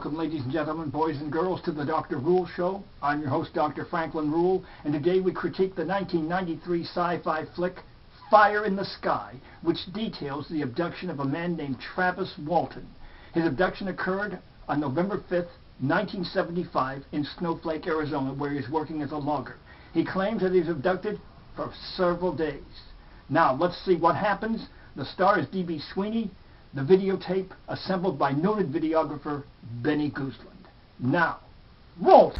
Welcome, ladies and gentlemen, boys and girls, to the Dr. Ruehl Show. I'm your host, Dr. Franklin Ruehl, and today we critique the 1993 sci-fi flick Fire in the Sky, which details the abduction of a man named Travis Walton. His abduction occurred on November 5th, 1975 in Snowflake, Arizona, where he was working as a logger. He claims that he was abducted for several days. Now, let's see what happens. The star is D.B. Sweeney. The videotape assembled by noted videographer Benny Gooseland. Now, roll!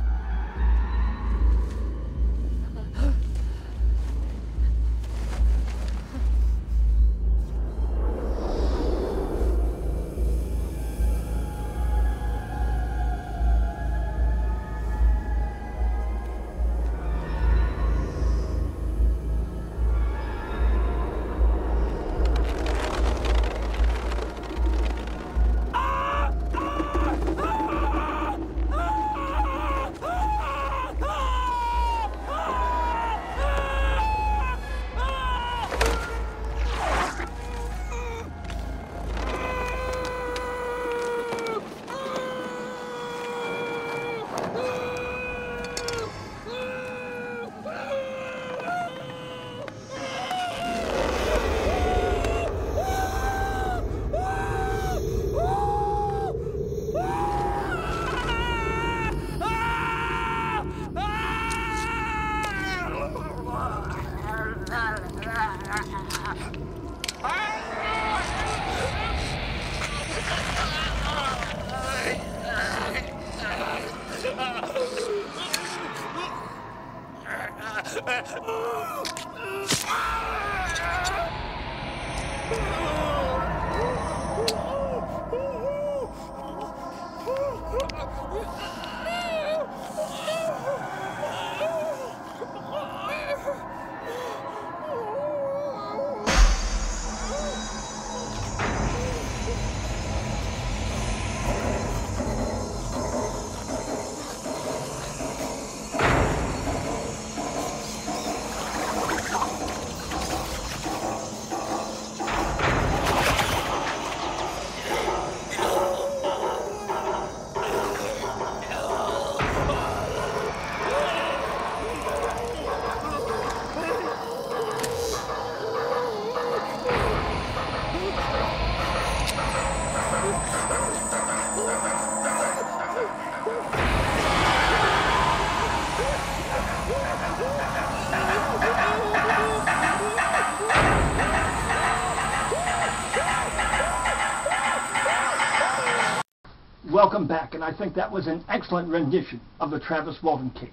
Welcome back, and I think that was an excellent rendition of the Travis Walton case.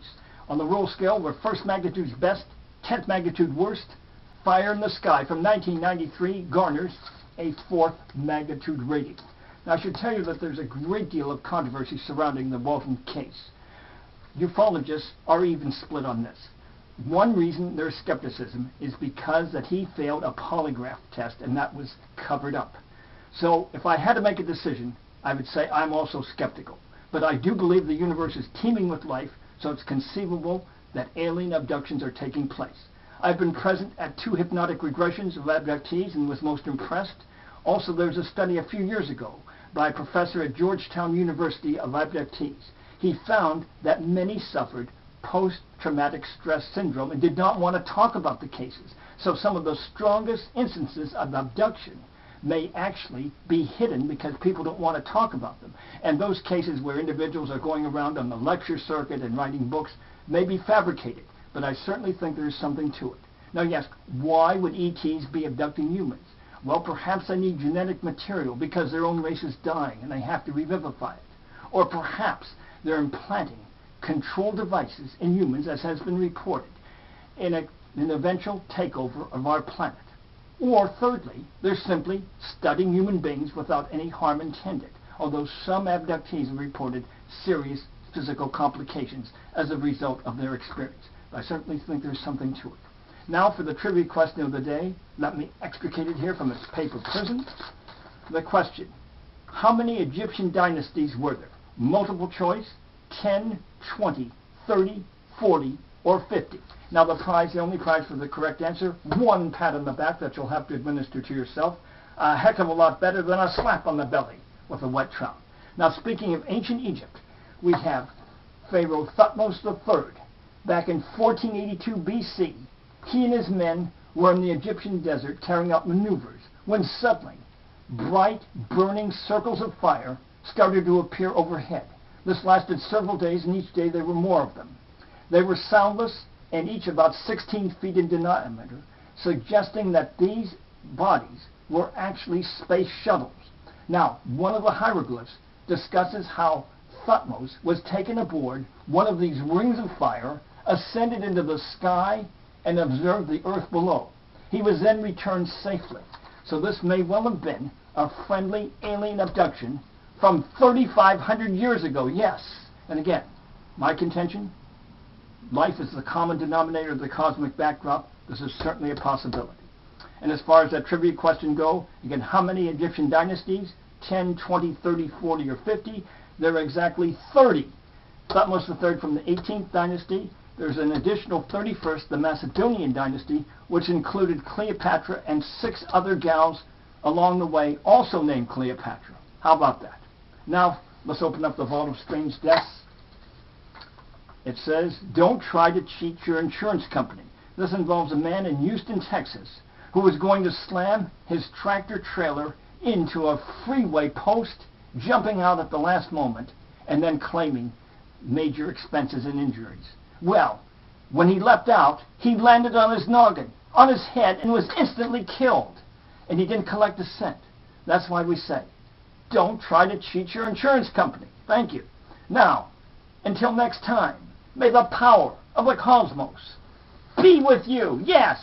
On the Ruehl scale, where first magnitude is best, 10th magnitude worst, Fire in the Sky from 1993 garners a 4th magnitude rating. Now, I should tell you that there's a great deal of controversy surrounding the Walton case. Ufologists are even split on this. One reason there's skepticism is because that he failed a polygraph test, and that was covered up. So, if I had to make a decision, I would say I'm also skeptical. But I do believe the universe is teeming with life, so it's conceivable that alien abductions are taking place. I've been present at 2 hypnotic regressions of abductees and was most impressed. Also, there's a study a few years ago by a professor at Georgetown University of abductees. He found that many suffered post-traumatic stress syndrome and did not want to talk about the cases. So some of the strongest instances of abduction may actually be hidden because people don't want to talk about them. And those cases where individuals are going around on the lecture circuit and writing books may be fabricated, but I certainly think there is something to it. Now, yes, why would ETs be abducting humans? Well, perhaps they need genetic material because their own race is dying and they have to revivify it. Or perhaps they're implanting controlled devices in humans, as has been reported, in an eventual takeover of our planet. Or thirdly, they're simply studying human beings without any harm intended, although some abductees have reported serious physical complications as a result of their experience. But I certainly think there's something to it. Now for the trivia question of the day, let me extricate it here from its paper prison. The question: how many Egyptian dynasties were there? Multiple choice: 10, 20, 30, 40, or 50. Now the only prize for the correct answer, 1 pat on the back that you'll have to administer to yourself. A heck of a lot better than a slap on the belly with a wet trout. Now, speaking of ancient Egypt, we have Pharaoh Thutmose III. Back in 1482 BC, he and his men were in the Egyptian desert carrying out maneuvers when suddenly bright, burning circles of fire started to appear overhead. This lasted several days, and each day there were more of them. They were soundless and each about 16 feet in diameter, suggesting that these bodies were actually space shuttles. Now, one of the hieroglyphs discusses how Thutmose was taken aboard one of these rings of fire, ascended into the sky, and observed the earth below. He was then returned safely. So this may well have been a friendly alien abduction from 3,500 years ago, yes. And again, my contention, life is the common denominator of the cosmic backdrop. This is certainly a possibility. And as far as that trivia question go, again, how many Egyptian dynasties? 10, 20, 30, 40, or 50? There are exactly 30. Thutmose III from the 18th dynasty. There's an additional 31st, the Macedonian dynasty, which included Cleopatra and 6 other gals along the way, also named Cleopatra. How about that? Now, let's open up the Vault of Strange Deaths. It says, don't try to cheat your insurance company. This involves a man in Houston, Texas, who was going to slam his tractor trailer into a freeway post, jumping out at the last moment, and then claiming major expenses and injuries. Well, when he leapt out, he landed on his noggin, on his head, and was instantly killed. And he didn't collect a cent. That's why we say, don't try to cheat your insurance company. Thank you. Now, until next time, may the power of the cosmos be with you. Yes!